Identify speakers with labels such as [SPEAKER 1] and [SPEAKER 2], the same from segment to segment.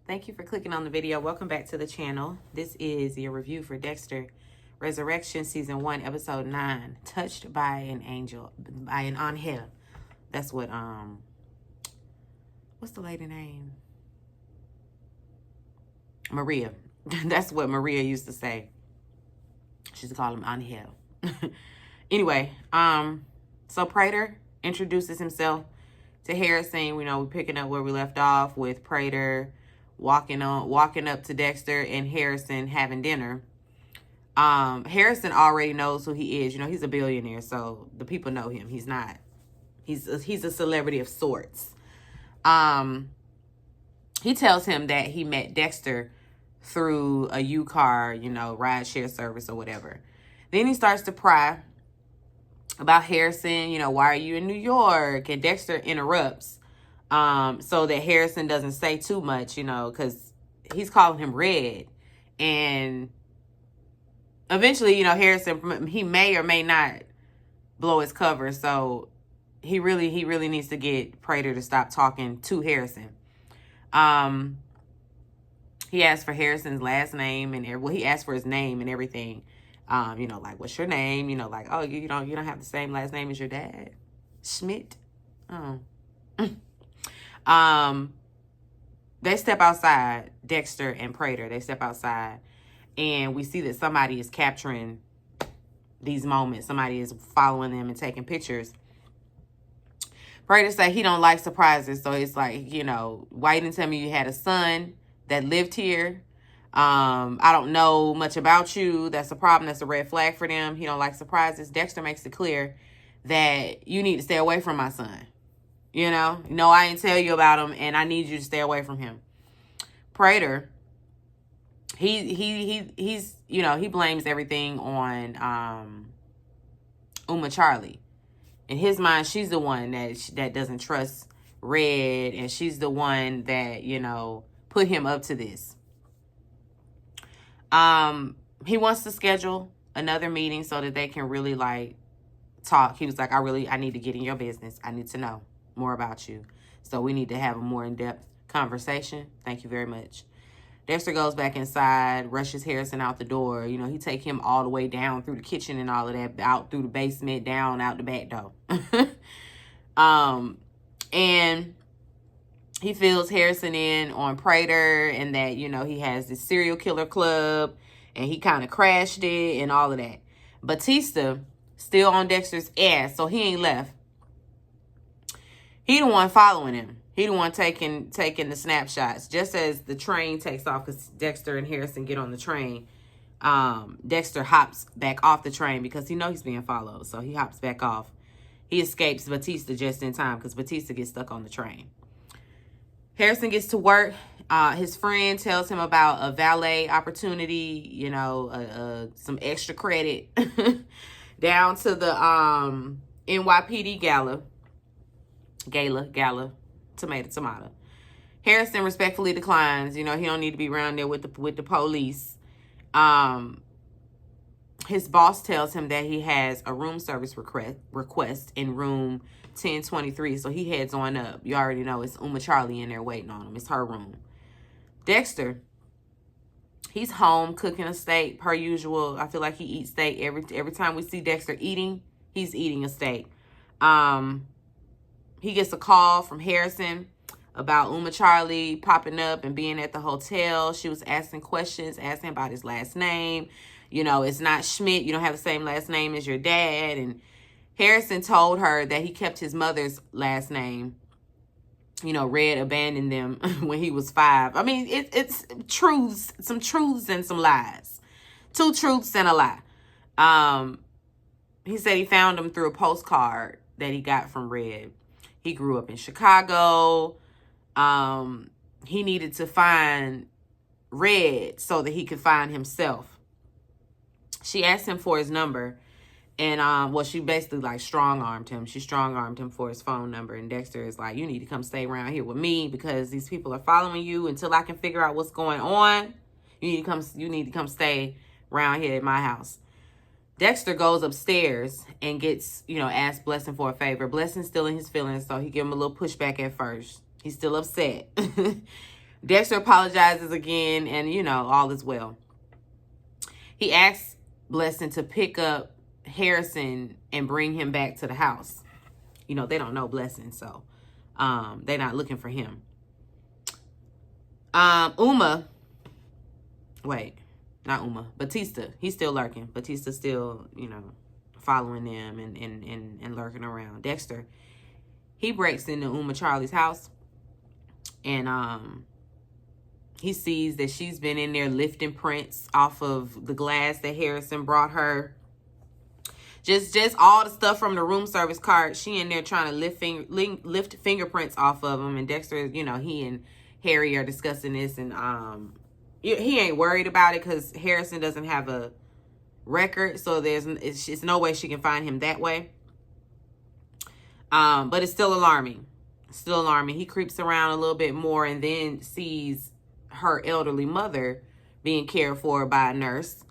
[SPEAKER 1] Thank you for clicking on the video. Welcome back to the channel. This is your review for Dexter Resurrection Season 1, Episode 9, Touched by an Angel, by an Angel. That's what, what's the lady name? Maria. That's what Maria used to say. She used to call him Angel. Anyway, so Prater introduces himself to Harrison. We're picking up where we left off with Prater walking up to Dexter and Harrison having dinner. Harrison already knows who he is. He's a billionaire, so the people know him. He's a celebrity of sorts. He tells him that he met Dexter through a U-Car, ride share service or whatever. Then he starts to pry about Harrison, why are you in New York? And Dexter interrupts so that Harrison doesn't say too much, because he's calling him Red. And eventually, Harrison, he may or may not blow his cover. So he really needs to get Prater to stop talking to Harrison. He asked for Harrison's last name and he asked for his name and everything. Like, what's your name? Like, oh, you don't have the same last name as your dad, Schmidt. Oh. They step outside, Dexter and Prater. They step outside, and we see that somebody is capturing these moments. Somebody is following them and taking pictures. Prater say he don't like surprises, so it's like, why you didn't tell me you had a son that lived here? I don't know much about you. That's a problem. That's a red flag for them. He don't like surprises. Dexter makes it clear that you need to stay away from my son. No, I didn't tell you about him, and I need you to stay away from him. Prater, he's he blames everything on Uma Charlie. In his mind, she's the one that doesn't trust Red, and she's the one that put him up to this. He wants to schedule another meeting so that they can really talk. He was like, I need to get in your business. I need to know more about you. So we need to have a more in-depth conversation. Thank you very much. Dexter goes back inside, rushes Harrison out the door. He take him all the way down through the kitchen and all of that, out through the basement, down, out the back door. And he fills Harrison in on Prater and that, he has this serial killer club and he kind of crashed it and all of that. Batista still on Dexter's ass, so he ain't left. He the one following him. He the one taking the snapshots. Just as the train takes off, because Dexter and Harrison get on the train, Dexter hops back off the train because he knows he's being followed. So he hops back off. He escapes Batista just in time because Batista gets stuck on the train. Harrison gets to work. His friend tells him about a valet opportunity, some extra credit down to the NYPD gala, tomato. Harrison respectfully declines. He don't need to be around there with the police. His boss tells him that he has a room service request in room 1023, so he heads on up. You already know it's Uma Charlie in there waiting on him. It's her room. Dexter, he's home cooking a steak per usual. I feel like he eats steak every time we see Dexter eating. He's eating a steak. He gets a call from Harrison about Uma Charlie popping up and being at the hotel. She was asking questions, asking about his last name. It's not Schmidt. You don't have the same last name as your dad. And Harrison told her that he kept his mother's last name. Red abandoned them when he was 5. I mean, it's truths, some truths and some lies. 2 truths and a lie. He said he found him through a postcard that he got from Red. He grew up in Chicago. He needed to find Red so that he could find himself. She asked him for his number. And, she basically, strong-armed him. She strong-armed him for his phone number. And Dexter is like, you need to come stay around here with me because these people are following you until I can figure out what's going on. You need to come stay around here at my house. Dexter goes upstairs and gets, asked Blessing for a favor. Blessing's still in his feelings, so he give him a little pushback at first. He's still upset. Dexter apologizes again, and, you know, all is well. He asks Blessing to pick up Harrison and bring him back to the house. You know, they don't know Blessing, so they're not looking for him. Batista, he's still lurking. Batista's still, you know, following them and lurking around. Dexter, he breaks into Charlie's house, and he sees that she's been in there lifting prints off of the glass that Harrison brought her. Just all the stuff from the room service cart. She in there trying to lift fingerprints off of them. And Dexter, you know, he and Harry are discussing this. And he ain't worried about it because Harrison doesn't have a record. So it's no way she can find him that way. But it's still alarming. Still alarming. He creeps around a little bit more and then sees her elderly mother being cared for by a nurse.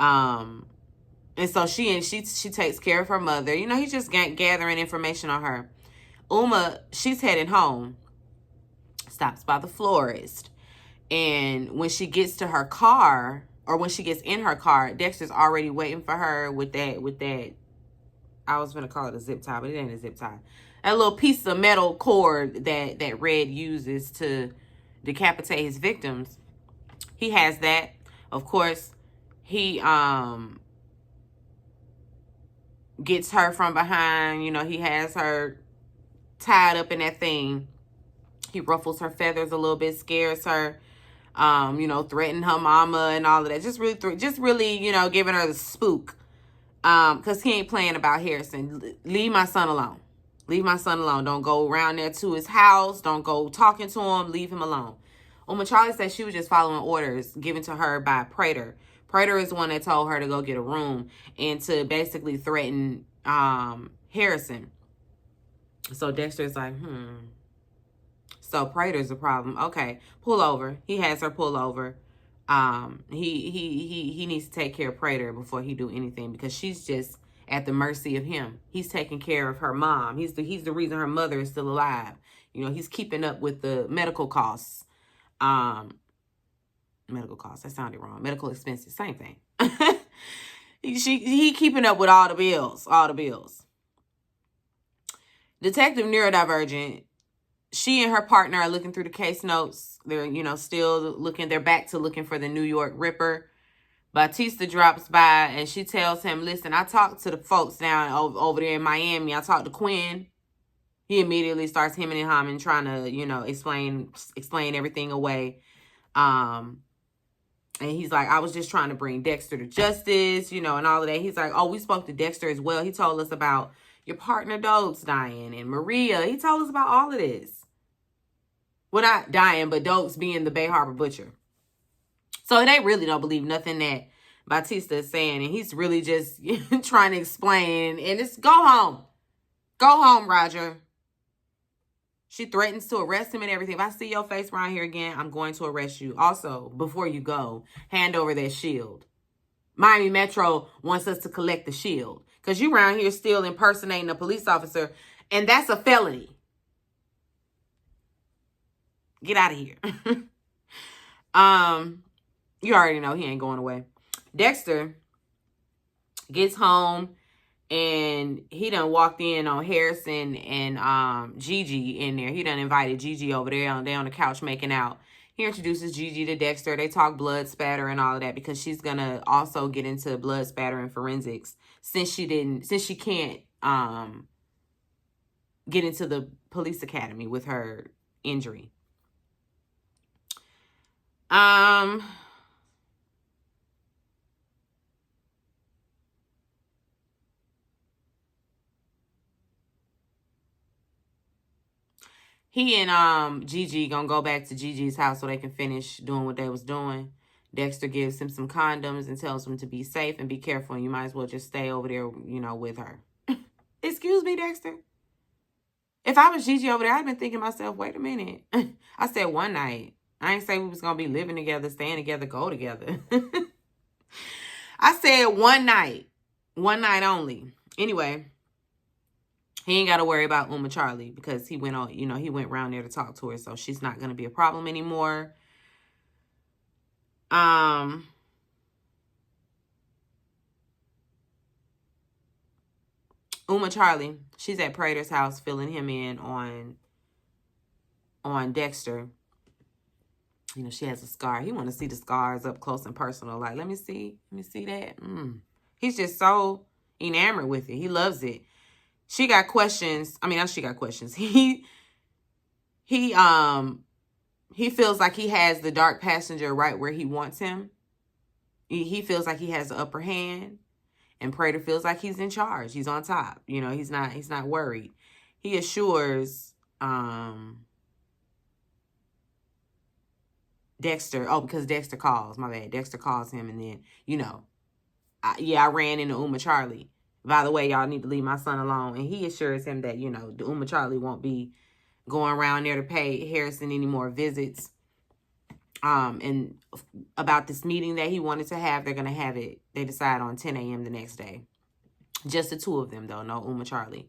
[SPEAKER 1] And so she takes care of her mother. You know, he's just gathering information on her. She's heading home. Stops by the florist. And when she gets to her car, or when she gets in her car, Dexter's already waiting for her with that, I was going to call it a zip tie, but it ain't a zip tie. That little piece of metal cord that Red uses to decapitate his victims. He has that. Of course, he gets her from behind. You know, he has her tied up in that thing. He ruffles her feathers a little bit, scares her, you know, threatening her mama and all of that. Just really, you know, giving her the spook. Because he ain't playing about Harrison. Leave my son alone. Leave my son alone. Don't go around there to his house. Don't go talking to him. Leave him alone. Charlie said she was just following orders given to her by Prater. Prater is the one that told her to go get a room and to basically threaten Harrison. So Dexter's like, So Prater's a problem. Okay, pull over. He has her pull over. He needs to take care of Prater before he do anything because she's just at the mercy of him. He's taking care of her mom. He's the reason her mother is still alive. You know, he's keeping up with the medical costs. Medical costs. That sounded wrong. Medical expenses. Same thing. He keeping up with all the bills. All the bills. Detective Neurodivergent. She and her partner are looking through the case notes. They're, you know, still looking. They're back to looking for the New York Ripper. Batista drops by and she tells him, listen, I talked to the folks down over there in Miami. I talked to Quinn. He immediately starts hemming and hawing, trying to, you know, explain everything away. And he's like, I was just trying to bring Dexter to justice, you know, and all of that. He's like, oh, we spoke to Dexter as well. He told us about your partner Dokes dying and Maria. He told us about all of this. Well, not dying, but Dokes being the Bay Harbor butcher. So they really don't believe nothing that Batista is saying. And he's really just trying to explain. And it's go home. Go home, Roger. She threatens to arrest him and everything. If I see your face around here again, I'm going to arrest you. Also, before you go, hand over that shield. Miami Metro wants us to collect the shield. Because you around here still impersonating a police officer. And that's a felony. Get out of here. You already know he ain't going away. Dexter gets home and he done walked in on Harrison and Gigi in there. He done invited Gigi over there. They on the couch making out. He introduces Gigi to Dexter. They talk blood spatter and all of that because she's gonna also get into blood spatter and forensics since she can't get into the police academy with her injury. He and Gigi gonna go back to Gigi's house so they can finish doing what they was doing. Dexter gives him some condoms and tells him to be safe and be careful. And you might as well just stay over there, you know, with her. Excuse me, Dexter. If I was Gigi over there, I'd been thinking to myself, wait a minute. I said one night. I ain't say we was gonna be living together, staying together, go together. I said one night. One night only. Anyway. He ain't got to worry about Uma Charlie because he went on, he went around there to talk to her. So she's not going to be a problem anymore. Uma Charlie, she's at Prater's house filling him in on Dexter. She has a scar. He want to see the scars up close and personal. Like, let me see that. He's just so enamored with it. He loves it. She got questions. I mean, not she got questions. He feels like he has the dark passenger right where he wants him. He feels like he has the upper hand, and Prater feels like he's in charge. He's on top. He's not worried. He assures Dexter. Oh, because Dexter calls. My bad. Dexter calls him, and then I ran into Uma Charlie. By the way, y'all need to leave my son alone. And he assures him that the Uma Charlie won't be going around there to pay Harrison any more visits. And about this meeting that he wanted to have, they're going to have it. They decide on 10 a.m. the next day. Just the two of them, though. No Uma Charlie.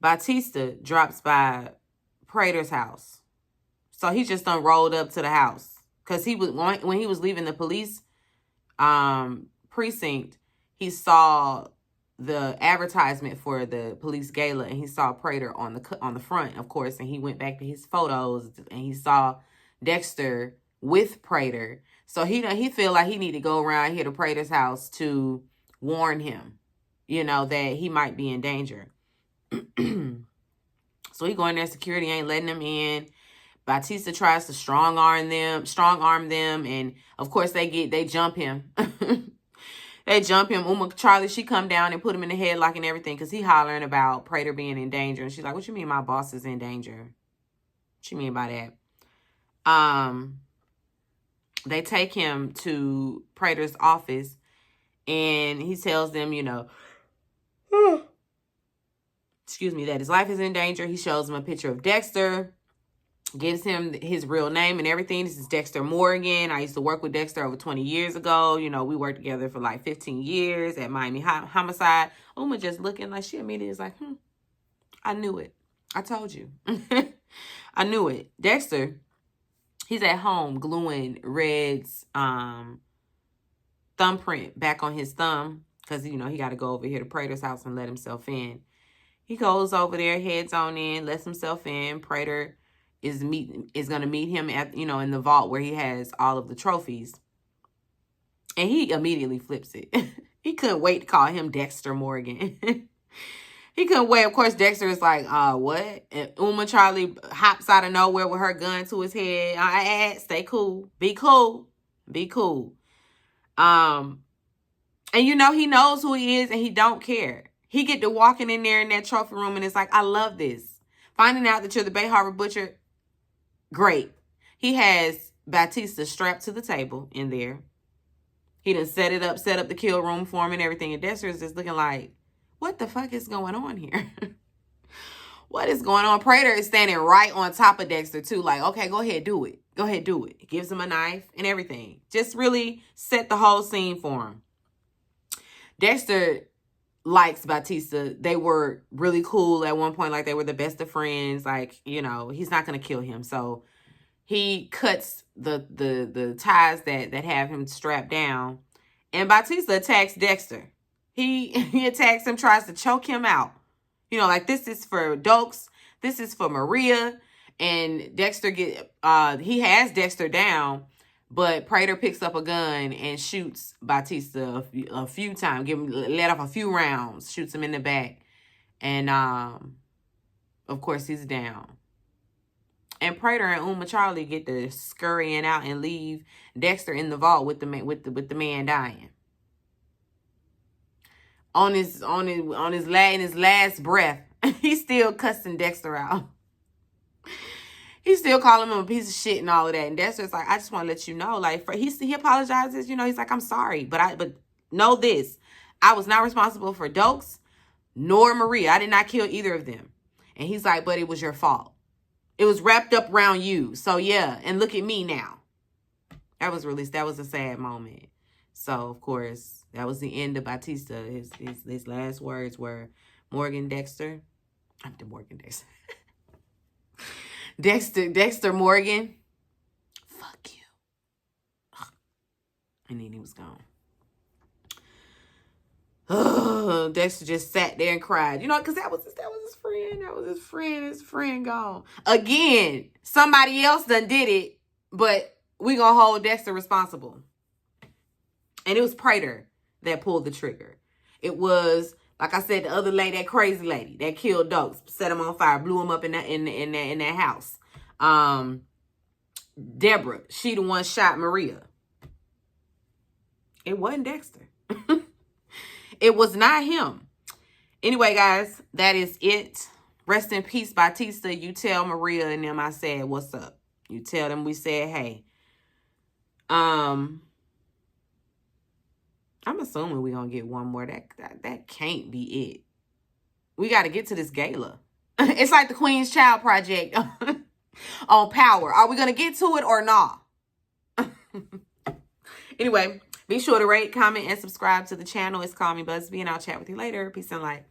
[SPEAKER 1] Batista drops by Prater's house. So he just done rolled up to the house. Because when he was leaving the police precinct, he saw the advertisement for the police gala, and he saw Prater on the front, of course, and he went back to his photos, and he saw Dexter with Prater. So he feel like he need to go around here to Prater's house to warn him, that he might be in danger. So he going there, security ain't letting him in. Batista tries to strong arm them, and of course they jump him. They jump him. Uma Charlie, she come down and put him in the headlock and everything because he hollering about Prater being in danger. And she's like, what you mean my boss is in danger? What you mean by that? They take him to Prater's office, and he tells them, excuse me, that his life is in danger. He shows him a picture of Dexter, gives him his real name and everything. This is Dexter Morgan. I used to work with Dexter over 20 years ago. We worked together for like 15 years at Miami Homicide. Uma just looking like, she immediately is like, I knew it. I told you. I knew it. Dexter, he's at home gluing Red's thumbprint back on his thumb because, he got to go over here to Prater's house and let himself in. He goes over there, heads on in, lets himself in. Prater is going to meet him at, in the vault where he has all of the trophies. And he immediately flips it. He couldn't wait to call him Dexter Morgan. He couldn't wait. Of course, Dexter is like, what? And Uma Charlie hops out of nowhere with her gun to his head. Stay cool. Be cool. Be cool. And he knows who he is and he don't care. He get to walking in there in that trophy room and it's like, I love this. Finding out that you're the Bay Harbor Butcher, great. He has Batista strapped to the table in there. He done set up the kill room for him and everything. And Dexter is just looking like, what the fuck is going on here? What is going on? Prater is standing right on top of Dexter too. Like, okay, go ahead, do it. Go ahead, do it. Gives him a knife and everything. Just really set the whole scene for him. Dexter likes Batista. They were really cool at one point. Like, they were the best of friends. Like, he's not going to kill him. So he cuts the ties that have him strapped down. And Batista attacks Dexter. He attacks him, tries to choke him out. Like, this is for Dokes. This is for Maria. And Dexter he has Dexter down. But Prater picks up a gun and shoots Batista a few times. Let off a few rounds. Shoots him in the back. And, of course, he's down. And Prater and Uma Charlie get to scurrying out and leave Dexter in the vault with the man dying. In his last breath, he's still cussing Dexter out. He's still calling him a piece of shit and all of that. And Dexter's like, I just want to let you know, like, he apologizes, he's like, I'm sorry, but know this. I was not responsible for Dokes nor Maria. I did not kill either of them. And he's like, but it was your fault. It was wrapped up around you. So yeah, and look at me now. That was a sad moment. So of course, that was the end of Batista. His last words were, Morgan Dexter, I'm the Morgan Dexter. Dexter Morgan. Fuck you. And then he was gone. Dexter just sat there and cried. You know, because that was his friend. That was his friend. His friend gone. Again, somebody else done did it, but we gonna hold Dexter responsible. And it was Prater that pulled the trigger. It was, like I said, the other lady, that crazy lady that killed Dokes, set him on fire, blew him up in that house. Deborah, she the one shot Maria. It wasn't Dexter. It was not him. Anyway, guys, that is it. Rest in peace, Batista. You tell Maria and them I said, what's up? You tell them we said, hey. I'm assuming we're going to get one more. That can't be it. We got to get to this gala. It's like the Queen's Child Project on Power. Are we going to get to it or not? Anyway, be sure to rate, comment, and subscribe to the channel. It's Call Me Busby, and I'll chat with you later. Peace and light.